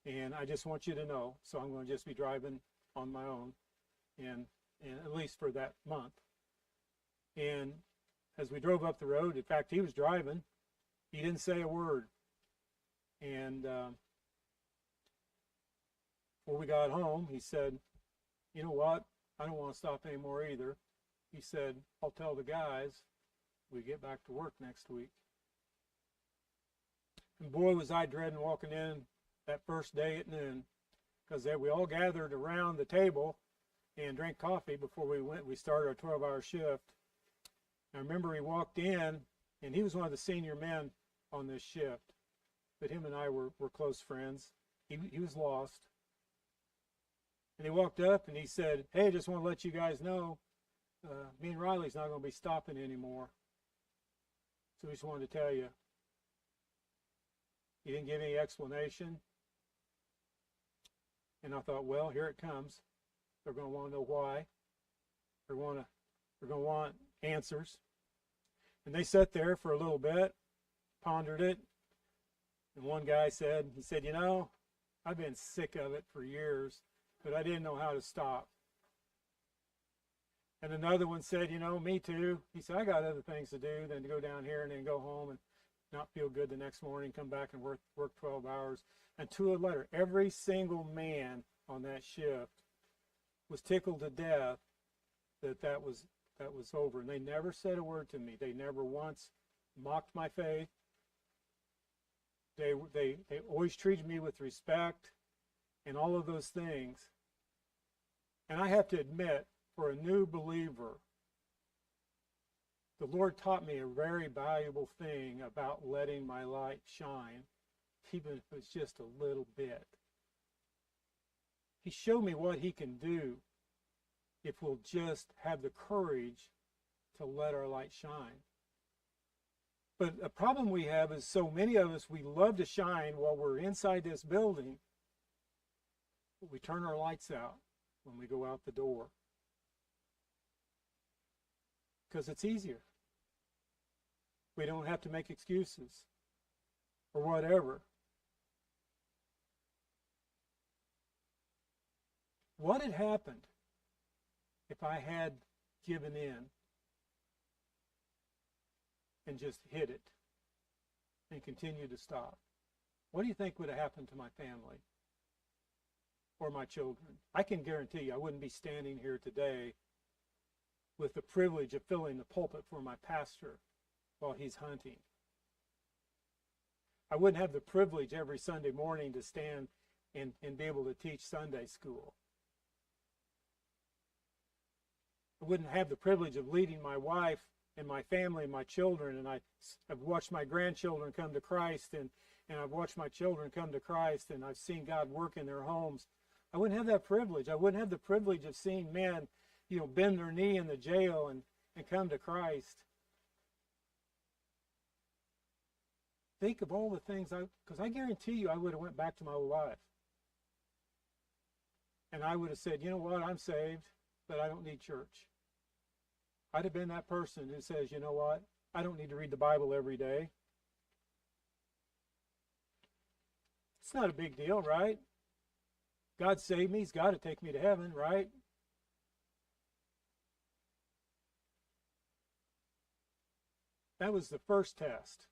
B: And I just want you to know, so I'm going to just be driving on my own, and at least for that month. And as we drove up the road, in fact, he was driving. He didn't say a word. And before we got home, he said, you know what? I don't want to stop anymore either. He said, I'll tell the guys we get back to work next week. And boy, was I dreading walking in that first day at noon, because we all gathered around the table and drank coffee before we started our 12-hour shift. I remember he walked in, and he was one of the senior men on this shift, but him and I were close friends. He was lost. And he walked up and he said, hey, I just want to let you guys know, me and Riley's not going to be stopping anymore. So we just wanted to tell you. He didn't give any explanation. And I thought, well, here it comes. They're going to want to know why. They're going to want answers. And they sat there for a little bit, pondered it. And one guy said, you know, I've been sick of it for years, but I didn't know how to stop. And another one said, you know, me too. He said, I got other things to do than to go down here and then go home and not feel good the next morning, come back and work 12 hours. And to a letter, every single man on that shift was tickled to death that was over. And they never said a word to me. They never once mocked my faith. They always treated me with respect and all of those things. And I have to admit, for a new believer, the Lord taught me a very valuable thing about letting my light shine, even if it's just a little bit. He showed me what he can do if we'll just have the courage to let our light shine. But a problem we have is so many of us, we love to shine while we're inside this building, but we turn our lights out when we go out the door. Because it's easier. We don't have to make excuses or whatever. What had happened if I had given in and just hit it and continued to stop? What do you think would have happened to my family or my children? I can guarantee you I wouldn't be standing here today with the privilege of filling the pulpit for my pastor while he's hunting. I wouldn't have the privilege every Sunday morning to stand and be able to teach Sunday school. I wouldn't have the privilege of leading my wife and my family and my children, and I've watched my grandchildren come to Christ, and and I've watched my children come to Christ, and I've seen God work in their homes, I wouldn't have that privilege. I wouldn't have the privilege of seeing men, bend their knee in the jail and come to Christ. Think of all the things because I guarantee you I would have went back to my old life. And I would have said, you know what, I'm saved, but I don't need church. I'd have been that person who says, you know what, I don't need to read the Bible every day. It's not a big deal, right? God saved me. He's got to take me to heaven, right? That was the first test.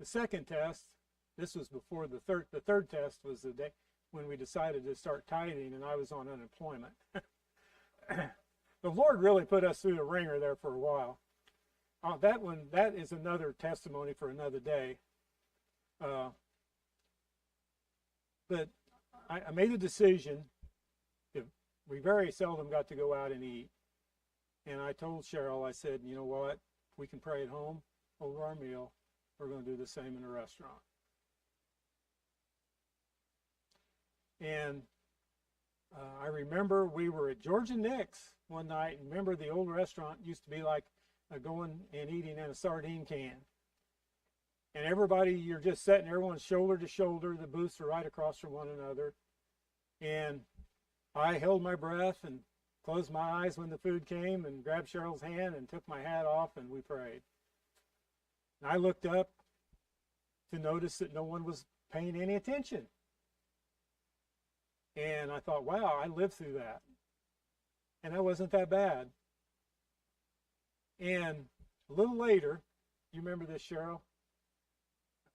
B: The second test, this was before the third test was the day when we decided to start tithing, and I was on unemployment. The Lord really put us through the ringer there for a while. That is another testimony for another day. But I made a decision. We very seldom got to go out and eat. And I told Cheryl, I said, you know what? We can pray at home over our meal. We're going to do the same in a restaurant. And I remember we were at George and Nick's one night. And remember, the old restaurant used to be like going and eating in a sardine can. And everybody, you're just sitting, everyone's shoulder to shoulder. The booths are right across from one another. And I held my breath and closed my eyes when the food came and grabbed Cheryl's hand and took my hat off, and we prayed. And I looked up to notice that no one was paying any attention. And I thought, wow, I lived through that. And that wasn't that bad. And a little later, you remember this, Cheryl?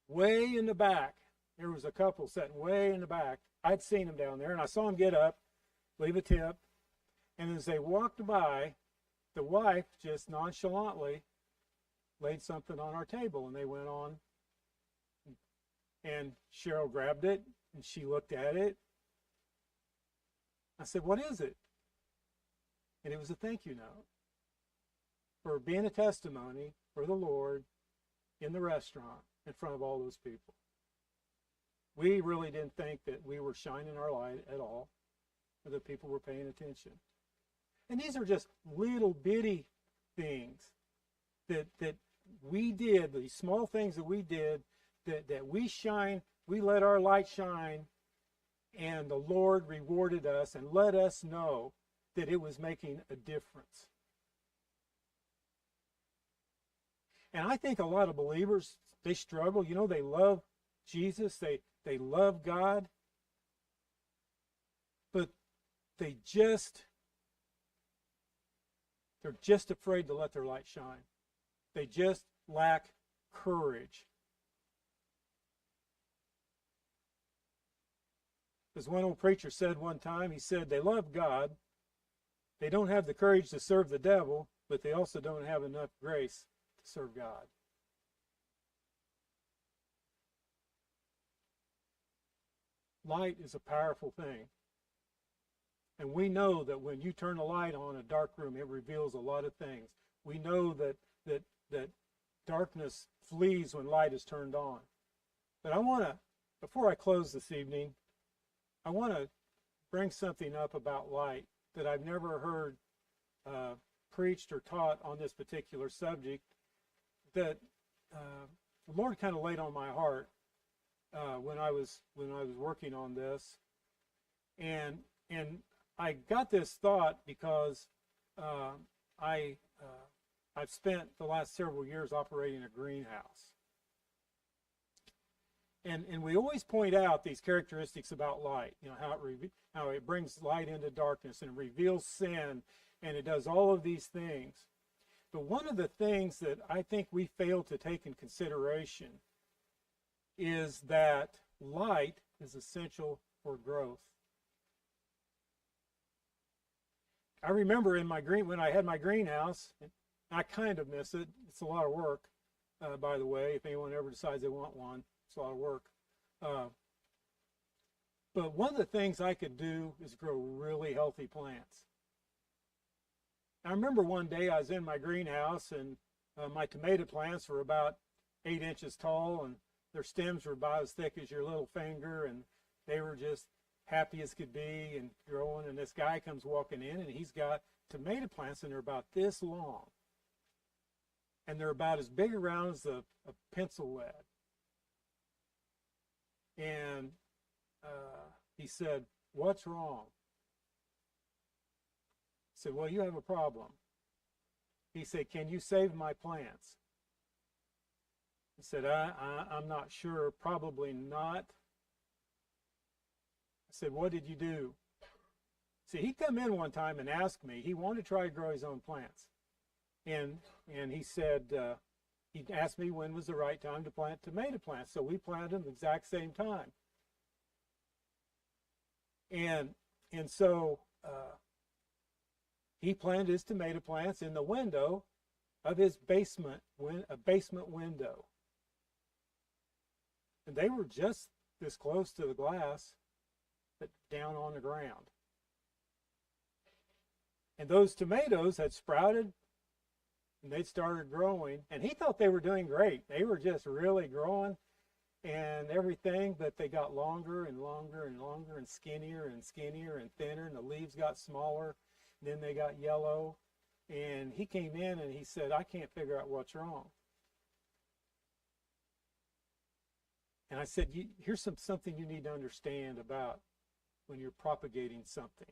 B: Way in the back, there was a couple sitting way in the back. I'd seen them down there, and I saw them get up, leave a tip. And as they walked by, the wife just nonchalantly laid something on our table, and they went on. And Cheryl grabbed it, and she looked at it. I said, what is it? And it was a thank you note for being a testimony for the Lord in the restaurant in front of all those people. We really didn't think that we were shining our light at all, or that people were paying attention. And these are just little bitty things that we did, these small things that we did, that we shine, we let our light shine, and the Lord rewarded us and let us know that it was making a difference. And I think a lot of believers, they struggle. They love Jesus, they love God, but they're just afraid to let their light shine. They just lack courage. As one old preacher said one time, he said, they love God, they don't have the courage to serve the devil, but they also don't have enough grace to serve God. Light is a powerful thing. And we know that when you turn a light on a dark room, it reveals a lot of things. We know that darkness flees when light is turned on. But before I close this evening, I want to bring something up about light that I've never heard preached or taught on this particular subject, that the Lord kind of laid on my heart when I was working on this, and I got this thought because I've spent the last several years operating a greenhouse. And we always point out these characteristics about light, how it brings light into darkness and reveals sin, and it does all of these things. But one of the things that I think we fail to take in consideration is that light is essential for growth. I remember when I had my greenhouse, I kind of miss it. It's a lot of work, by the way. If anyone ever decides they want one, it's a lot of work. But one of the things I could do is grow really healthy plants. I remember one day I was in my greenhouse, and my tomato plants were about 8 inches tall, and their stems were about as thick as your little finger, and they were just happy as could be and growing. And this guy comes walking in, and he's got tomato plants, and they're about this long. And they're about as big around as a pencil lead. And he said, "What's wrong?" I said, "Well, you have a problem." He said, "Can you save my plants?" I said, I'm not sure. Probably not. I said, "What did you do?" See, he come in one time and asked me. He wanted to try to grow his own plants. And he said, he asked me when was the right time to plant tomato plants. So we planted them the exact same time. And so he planted his tomato plants in the window of his basement, a basement window. And they were just this close to the glass, but down on the ground. And those tomatoes had sprouted, and they'd started growing, and he thought they were doing great. They were just really growing and everything, but they got longer and longer and longer and skinnier and thinner, and the leaves got smaller, and then they got yellow. And he came in and he said, "I can't figure out what's wrong." And I said, "Here's something you need to understand about when you're propagating something.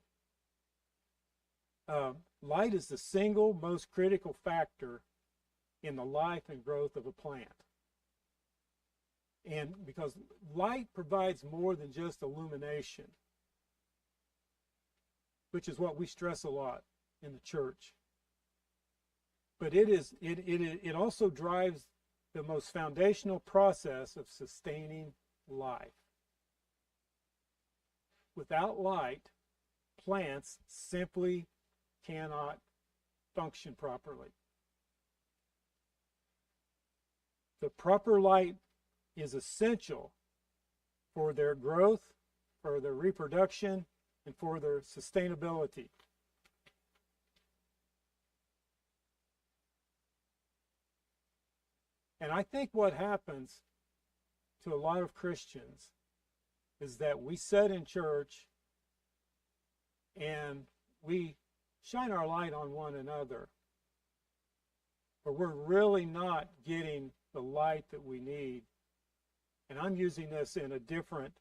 B: Light is the single most critical factor in the life and growth of a plant. And because light provides more than just illumination, which is what we stress a lot in the church. But it also drives the most foundational process of sustaining life. Without light, plants simply cannot function properly. The proper light is essential for their growth, for their reproduction, and for their sustainability. And I think what happens to a lot of Christians is that we sit in church and we shine our light on one another, but we're really not getting the light that we need. And I'm using this in a different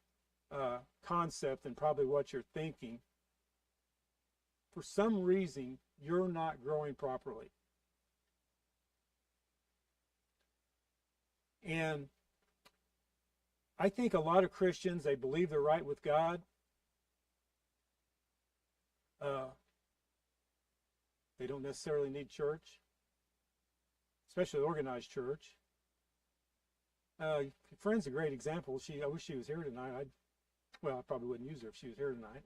B: concept than probably what you're thinking. For some reason, you're not growing properly. And I think a lot of Christians, they believe they're right with God. They don't necessarily need church, especially organized church. Friend's a great example. I wish she was here tonight. I probably wouldn't use her if she was here tonight.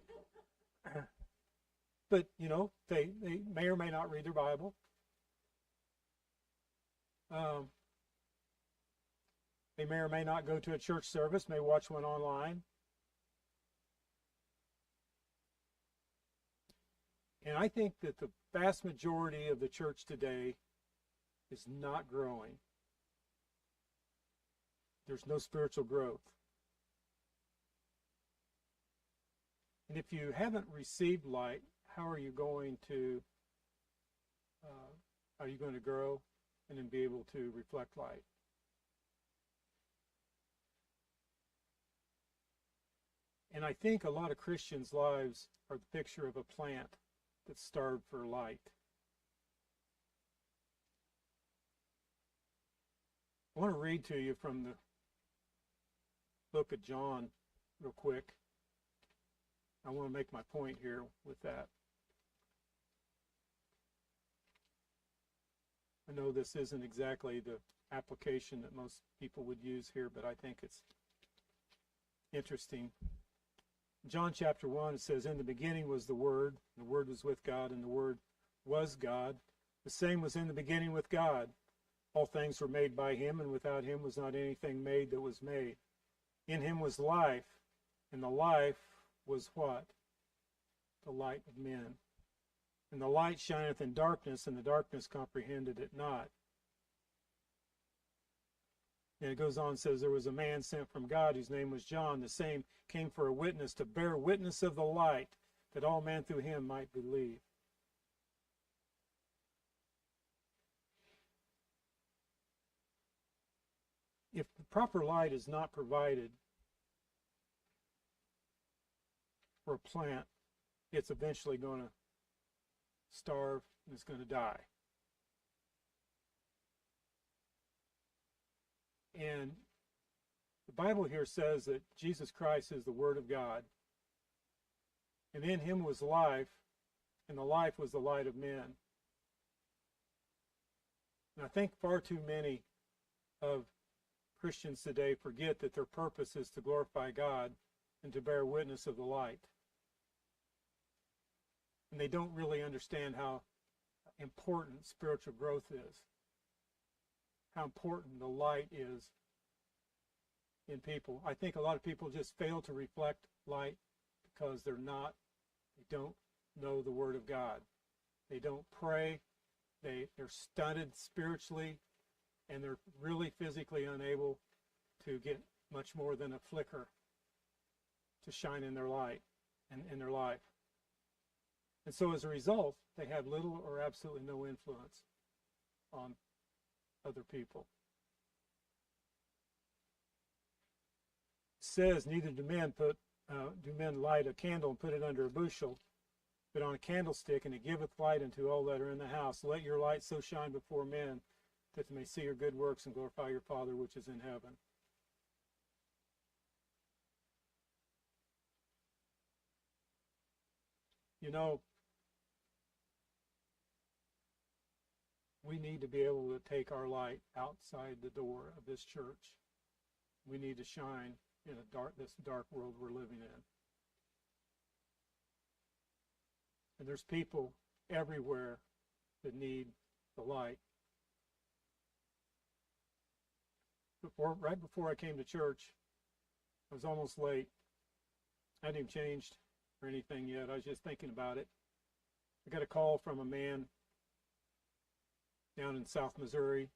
B: But, they may or may not read their Bible. They may or may not go to a church service, may watch one online. And I think that the vast majority of the church today is not growing. There's no spiritual growth. And if you haven't received light, how are you going to grow and then be able to reflect light? And I think a lot of Christians' lives are the picture of a plant that's starved for light. I want to read to you from the book of John real quick. I want to make my point here with that. I know this isn't exactly the application that most people would use here, but I think it's interesting. John chapter 1, it says, "In the beginning was the Word was with God, and the Word was God. The same was in the beginning with God. All things were made by him, and without him was not anything made that was made. In him was life, and the life was what? The light of men. And the light shineth in darkness, and the darkness comprehended it not." And it goes on and says, there was a man sent from God whose name was John. The same came for a witness, to bear witness of the light, that all men through him might believe. If the proper light is not provided for a plant, it's eventually going to starve and it's going to die. And the Bible here says that Jesus Christ is the Word of God. And in him was life, and the life was the light of men. And I think far too many of Christians today forget that their purpose is to glorify God and to bear witness of the light. And they don't really understand how important spiritual growth is, how important the light is in people. I think a lot of people just fail to reflect light because they don't know the Word of God. They don't pray. They're stunted spiritually, and they're really physically unable to get much more than a flicker to shine in their light and in their life. And so as a result, they have little or absolutely no influence on other people. It says, neither do men light a candle and put it under a bushel, but on a candlestick, and it giveth light unto all that are in the house. Let your light so shine before men that they may see your good works and glorify your Father which is in heaven. You know, we need to be able to take our light outside the door of this church. We need to shine in this dark world we're living in. And there's people everywhere that need the light. Right before I came to church, I was almost late. I hadn't even changed or anything yet. I was just thinking about it. I got a call from a man down in South Missouri,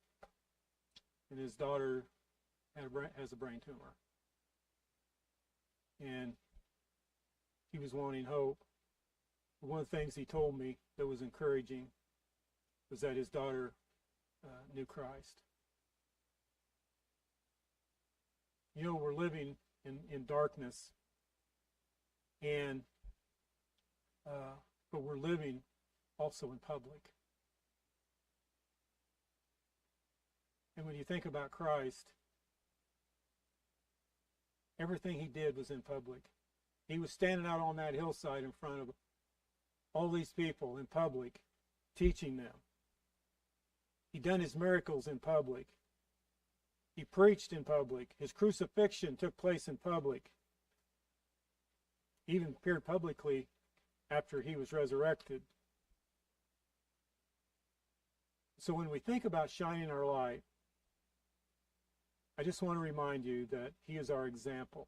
B: and his daughter has a brain tumor. And he was wanting hope. But one of the things he told me that was encouraging was that his daughter knew Christ. You know, we're living in darkness, and but we're living also in public. And when you think about Christ, everything he did was in public. He was standing out on that hillside in front of all these people in public, teaching them. He done his miracles in public. He preached in public. His crucifixion took place in public. He even appeared publicly after he was resurrected. So when we think about shining our light, I just want to remind you that he is our example.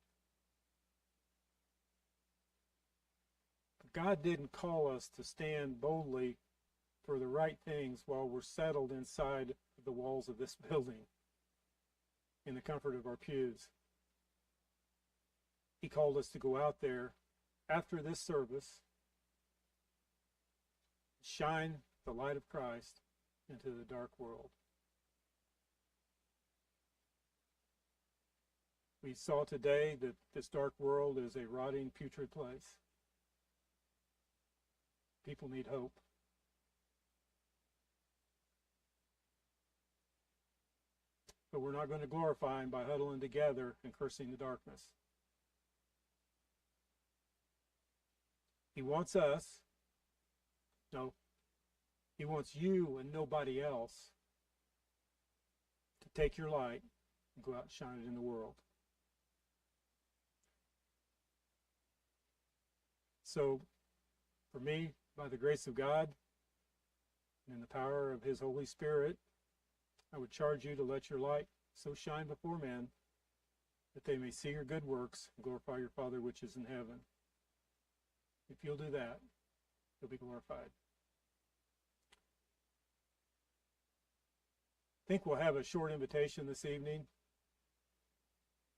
B: God didn't call us to stand boldly for the right things while we're settled inside the walls of this building in the comfort of our pews. He called us to go out there after this service, shine the light of Christ into the dark world. We saw today that this dark world is a rotting, putrid place. People need hope. But we're not going to glorify him by huddling together and cursing the darkness. He wants us. No, he wants you and nobody else to take your light and go out and shine it in the world. So, for me, by the grace of God and in the power of his Holy Spirit, I would charge you to let your light so shine before men that they may see your good works and glorify your Father which is in heaven. If you'll do that, he'll be glorified. I think we'll have a short invitation this evening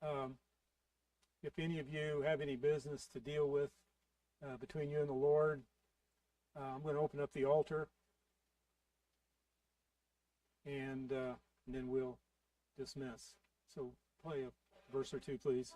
B: If any of you have any business to deal with between you and the Lord, I'm going to open up the altar, and then we'll dismiss. So play a verse or two, please.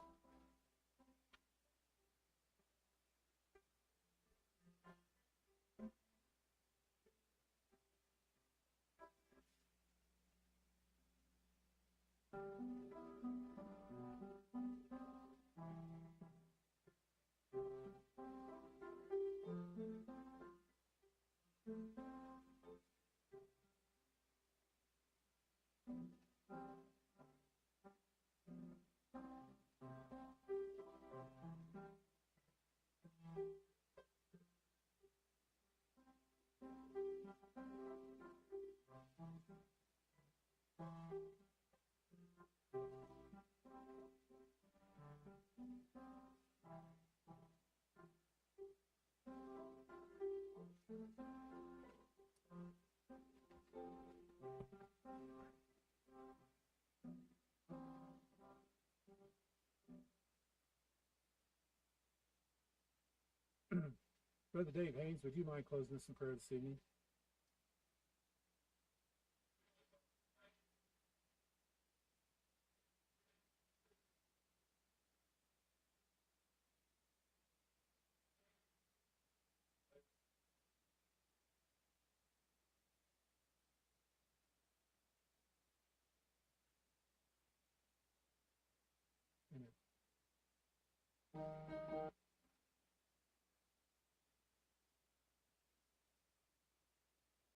B: Brother Dave Haynes, would you mind closing us in prayer this evening? Amen.